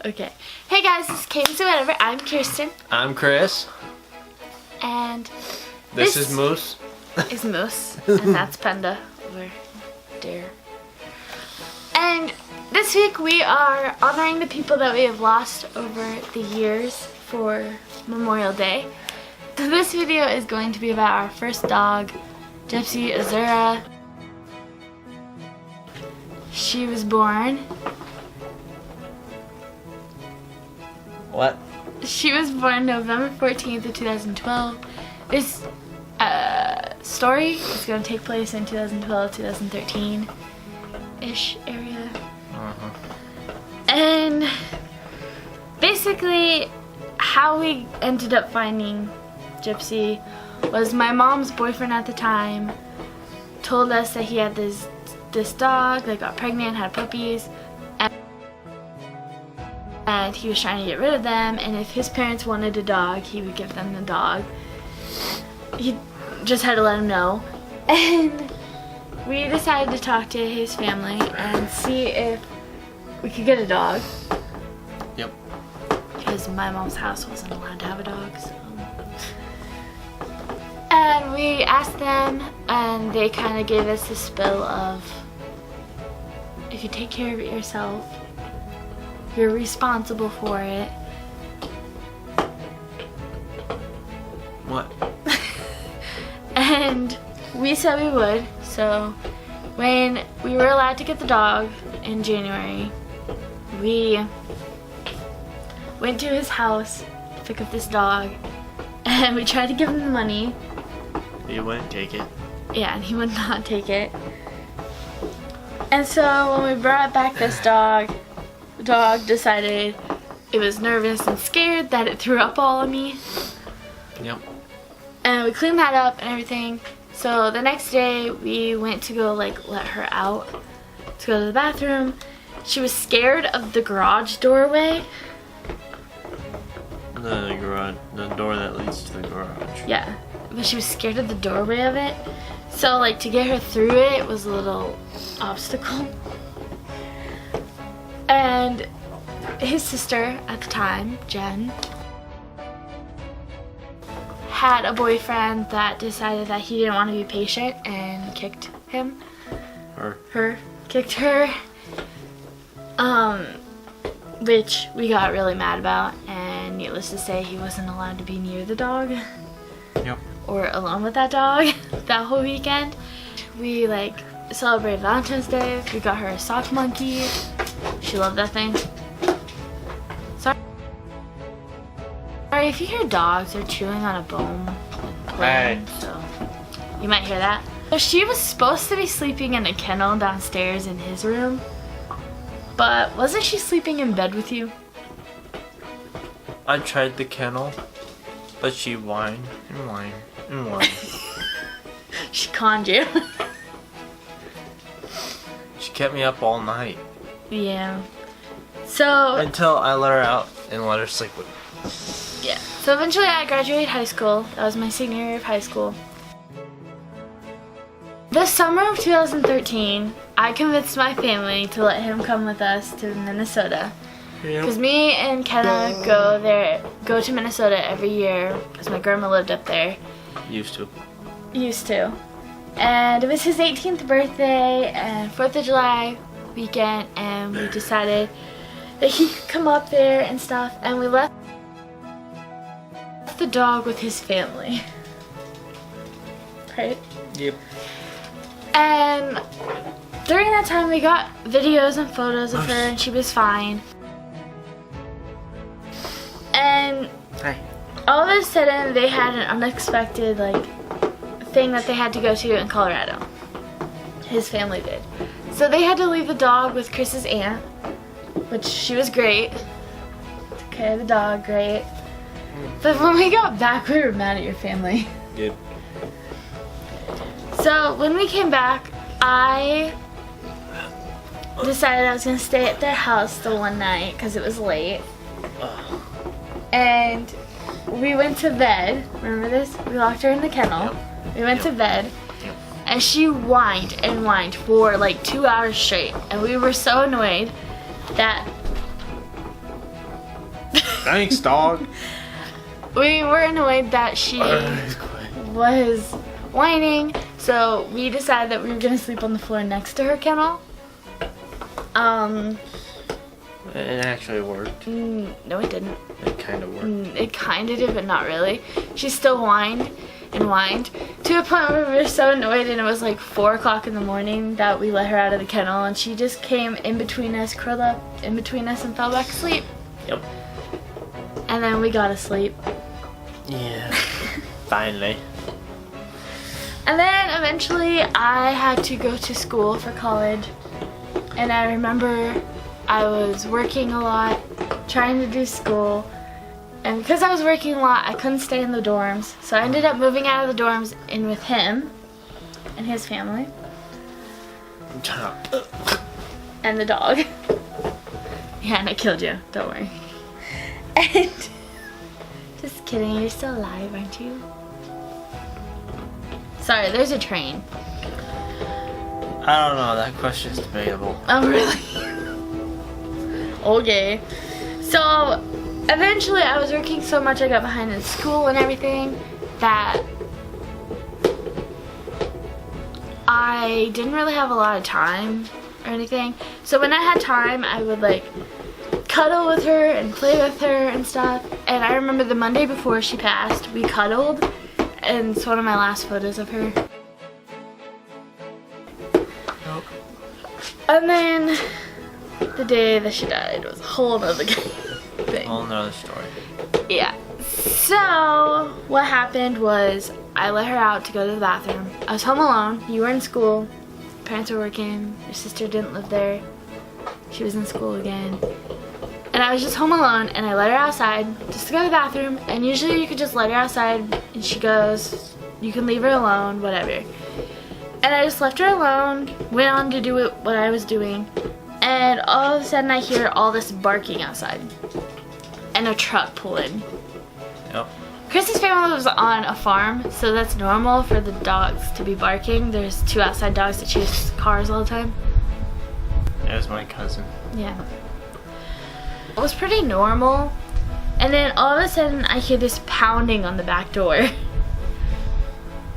Okay. Hey guys, this is kmcers whatever. I'm Kirsten. I'm Chris. And this is Moose. Is Moose. And that's Panda over there. And this week we are honoring the people that we have lost over the years for Memorial Day. So this video is going to be about our first dog, Gypsy Azura. She was born. What? She was born November 14th of 2012. This story is going to take place in 2012, 2013-ish area. And basically how we ended up finding Gypsy was my mom's boyfriend at the time told us that he had this dog that got pregnant, had puppies, and he was trying to get rid of them, and if his parents wanted a dog, he would give them the dog. He just had to let him know. And we decided to talk to his family and see if we could get a dog. Yep. Because my mom's house wasn't allowed to have a dog, so. And we asked them, and they kind of gave us the spill of, if you take care of it yourself, you're responsible for it. What? And we said we would, so when we were allowed to get the dog in January, we went to his house to pick up this dog, and we tried to give him the money. He wouldn't take it. Yeah, and he would not take it. And so when we brought back this dog, the dog decided it was nervous and scared that it threw up all on me. Yep. And we cleaned that up and everything. So the next day we went to go let her out to go to the bathroom. She was scared of the garage doorway. The door that leads to the garage. Yeah, but she was scared of the doorway of it. So to get her through it was a little obstacle. And his sister at the time, Jen, had a boyfriend that decided that he didn't want to be patient and kicked him. Kicked her. Which we got really mad about, and needless to say, he wasn't allowed to be near the dog. Yep. Or alone with that dog that whole weekend. We celebrated Valentine's Day. We got her a sock monkey. She loved that thing. Sorry if you hear dogs, they're chewing on a bone. Right. So you might hear that. So she was supposed to be sleeping in a kennel downstairs in his room, but wasn't she sleeping in bed with you? I tried the kennel, but she whined and whined and whined. She conned you. She kept me up all night. Yeah. So until I let her out and let her sleep with me. Yeah. So eventually I graduated high school. That was my senior year of high school. The summer of 2013, I convinced my family to let him come with us to Minnesota. Because me and Kenna go to Minnesota every year because my grandma lived up there. Used to. And it was his 18th birthday and 4th of July weekend, and we decided that he could come up there and stuff, and we left the dog with his family. Right? Yep. And during that time we got videos and photos of her, and she was fine. And all of a sudden they had an unexpected thing that they had to go to in Colorado. His family did. So they had to leave the dog with Chris's aunt, which she was great. Took care of the dog, great. But when we got back, we were mad at your family. Yep. So when we came back, I decided I was going to stay at their house the one night because it was late. And we went to bed. Remember this? We locked her in the kennel. Yep. We went to bed. Yep. And she whined and whined for 2 hours straight. And we were so annoyed that Thanks, dog. We were annoyed that she was whining, so we decided that we were gonna sleep on the floor next to her kennel. It actually worked. No, it didn't. It kind of worked. It kind of did, but not really. She still whined and whined to a point where we were so annoyed, and it was like 4 o'clock in the morning that we let her out of the kennel, and she just came in between us, curled up in between us, and fell back asleep. Yep. And then we got asleep. Yeah. Finally. And then eventually I had to go to school for college. And I remember I was working a lot, trying to do school. And because I was working a lot, I couldn't stay in the dorms. So I ended up moving out of the dorms in with him and his family. And the dog. Yeah, and I killed you. Don't worry. And just kidding, you're still alive, aren't you? Sorry, there's a train. I don't know, that question's debatable. Oh, really? Okay. So, eventually I was working so much I got behind in school and everything that I didn't really have a lot of time or anything. So when I had time, I would like cuddle with her and play with her and stuff. And I remember the Monday before she passed, we cuddled, and it's one of my last photos of her. Nope. And then the day that she died was a whole nother thing. Whole nother story. Yeah. So what happened was I let her out to go to the bathroom. I was home alone. You were in school. Parents were working. Your sister didn't live there. She was in school again. And I was just home alone, and I let her outside just to go to the bathroom. And usually you could just let her outside and she goes, you can leave her alone, whatever. And I just left her alone, went on to do what I was doing. And all of a sudden I hear all this barking outside. And a truck pull in. Yep. Chrissy's family was on a farm, so that's normal for the dogs to be barking. There's 2 outside dogs that chase cars all the time. It was my cousin. Yeah. It was pretty normal. And then all of a sudden I hear this pounding on the back door. And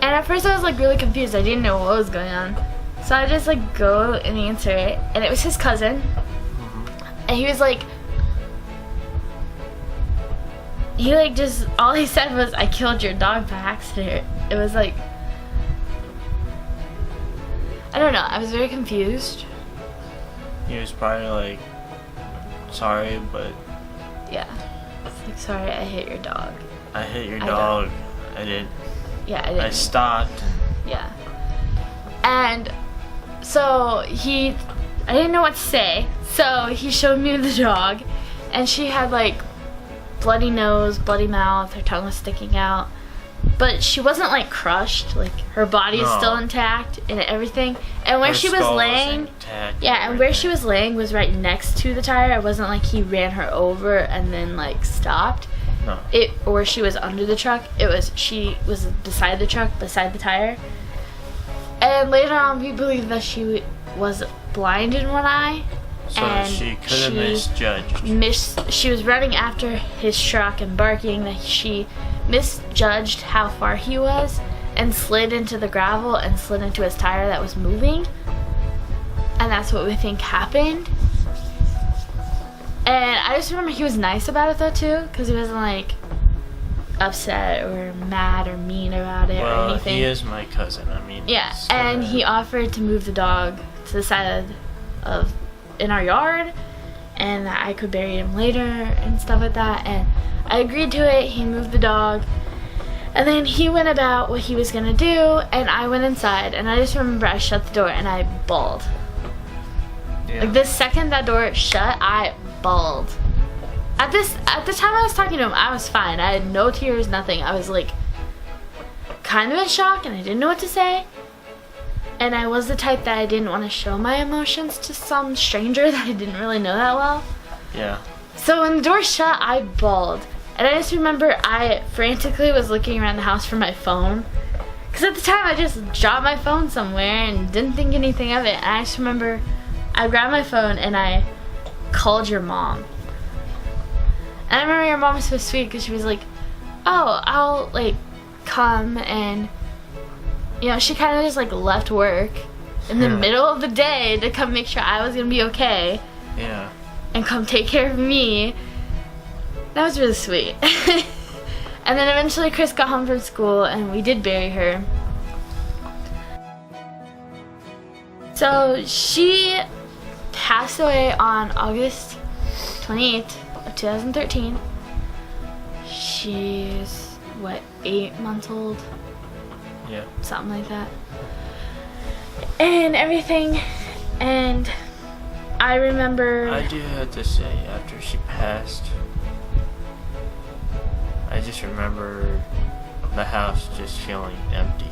at first I was like really confused. I didn't know what was going on. So I just like go and answer it. And it was his cousin. And he was like, just, all he said was, I killed your dog by accident. It was like, I don't know, I was very confused. He was probably like, sorry, but... Yeah. It's like, sorry, I hit your dog. I hit your dog. I didn't. Yeah, I didn't. I stopped. Yeah. And so I didn't know what to say. So he showed me the dog. And she had like bloody nose, bloody mouth, her tongue was sticking out. But she wasn't like crushed, like her body is still intact and everything. And where she was laying, and where she was laying was right next to the tire. It wasn't like he ran her over and then like stopped. No. Or she was under the truck. She was beside the truck, beside the tire. And later on, we believe that she was blind in one eye. So and she could have misjudged. She was running after his truck and barking that she misjudged how far he was and slid into the gravel and slid into his tire that was moving. And that's what we think happened. And I just remember he was nice about it though too, because he wasn't like upset or mad or mean about it or anything. He is my cousin, I mean. Yeah, and he offered to move the dog to the side of in our yard, and that I could bury him later and stuff like that. And I agreed to it. He moved the dog, and then he went about what he was gonna do, and I went inside. And I just remember I shut the door and I bawled. Yeah. Like the second that door shut, I bawled. At the time I was talking to him, I was fine. I had no tears, nothing. I was like kind of in shock, and I didn't know what to say. And I was the type that I didn't want to show my emotions to some stranger that I didn't really know that well. Yeah. So when the door shut, I bawled. And I just remember I frantically was looking around the house for my phone. Because at the time I just dropped my phone somewhere and didn't think anything of it. And I just remember I grabbed my phone and I called your mom. And I remember your mom was so sweet because she was like, oh, I'll like come, and you know, she kind of just like left work in the middle of the day to come make sure I was gonna be okay. Yeah. And come take care of me. That was really sweet. And then eventually Chris got home from school and we did bury her. So she passed away on August 28th of 2013. She's, what, 8 months old? Yeah. Something like that. And everything. And I remember... I do have to say, after she passed, I just remember the house just feeling empty.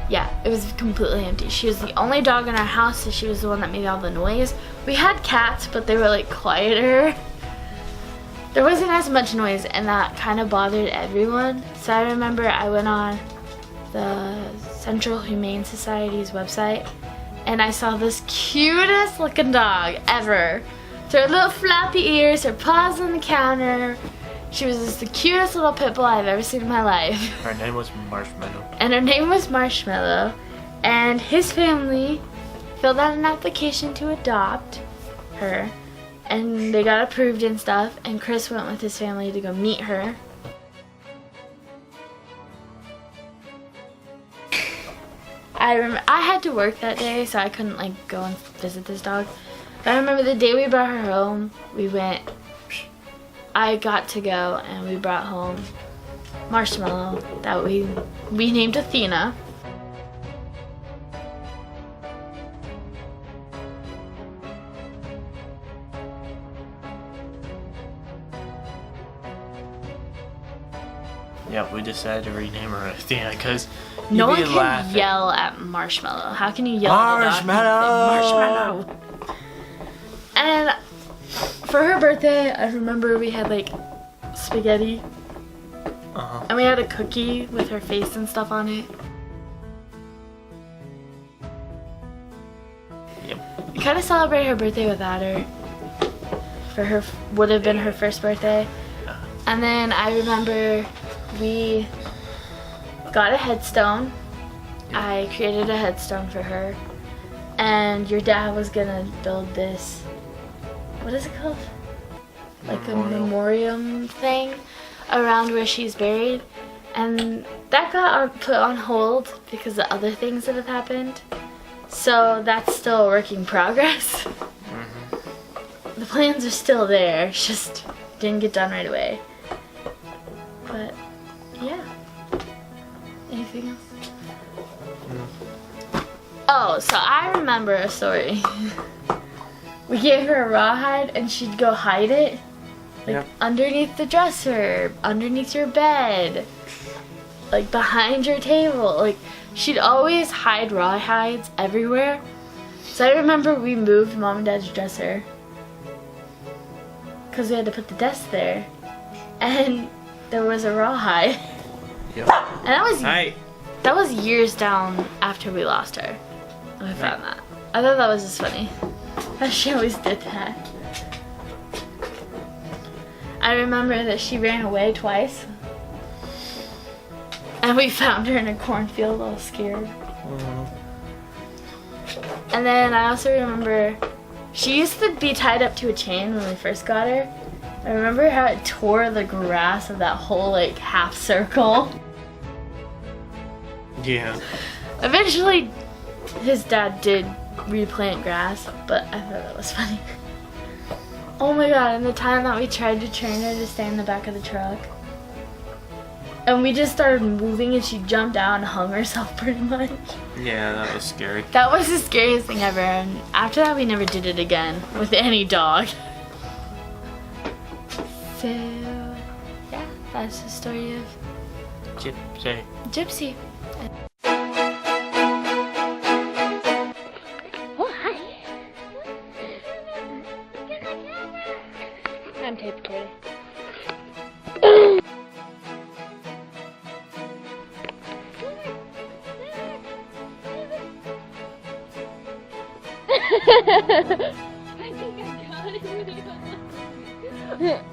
Yeah, it was completely empty. She was the only dog in our house, so she was the one that made all the noise. We had cats, but they were like quieter. There wasn't as much noise, and that kind of bothered everyone. So I remember I went on the Central Humane Society's website, and I saw this cutest looking dog ever. So her little floppy ears, her paws on the counter. She was just the cutest little pit bull I've ever seen in my life. Her name was Marshmallow. And her name was Marshmallow. And his family filled out an application to adopt her. And they got approved and stuff. And Chris went with his family to go meet her. I had to work that day, so I couldn't like go and visit this dog. But I remember the day we brought her home, I got to go and we brought home Marshmallow that we named Athena. Yeah, we decided to rename her Athena because no one can yell at Marshmallow. How can you yell at a dog? Marshmallow! And for her birthday, I remember we had like spaghetti. And we had a cookie with her face and stuff on it. Yep. We kind of celebrated her birthday without her. For her, would have been her first birthday. And then I remember we got a headstone. I created a headstone for her. And your dad was gonna build this, what is it called? Like a memoriam thing around where she's buried. And that got put on hold because of other things that have happened. So that's still a work in progress. The plans are still there, it's just didn't get done right away. But yeah. Anything else? Oh, so I remember a story. We gave her a rawhide and she'd go hide it. Like underneath the dresser, underneath your bed, like behind your table. Like she'd always hide rawhides everywhere. So I remember we moved Mom and Dad's dresser because we had to put the desk there. And there was a rawhide. Yep. And that was years down after we lost her. And we found that. I thought that was just funny. She always did that. I remember that she ran away twice. And we found her in a cornfield all scared. And then I also remember she used to be tied up to a chain when we first got her. I remember how it tore the grass of that whole like half circle. Yeah. Eventually his dad did replant grass, but I thought that was funny. Oh my god, and the time that we tried to train her to stay in the back of the truck. And we just started moving and she jumped out and hung herself pretty much. Yeah, that was scary. That was the scariest thing ever, and after that we never did it again with any dog. So, yeah, that's the story of Gypsy. Oh, hi. I'm tape recording. I think I got it.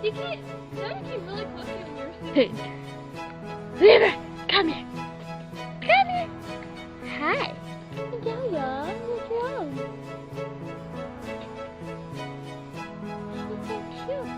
You can't. Now you keep really close to your food. River, come here. Come here. Hi. Yeah, what's wrong? She's so cute.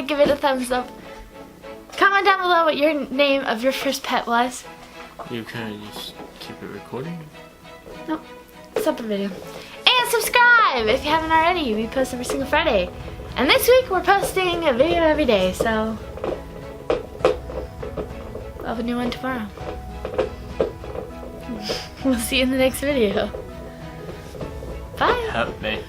Give it a thumbs up. Comment down below what your name of your first pet was. You can just keep it recording. Nope. Stop the video. And subscribe if you haven't already. We post every single Friday. And this week we're posting a video every day, so we'll have a new one tomorrow. We'll see you in the next video. Bye. Help me.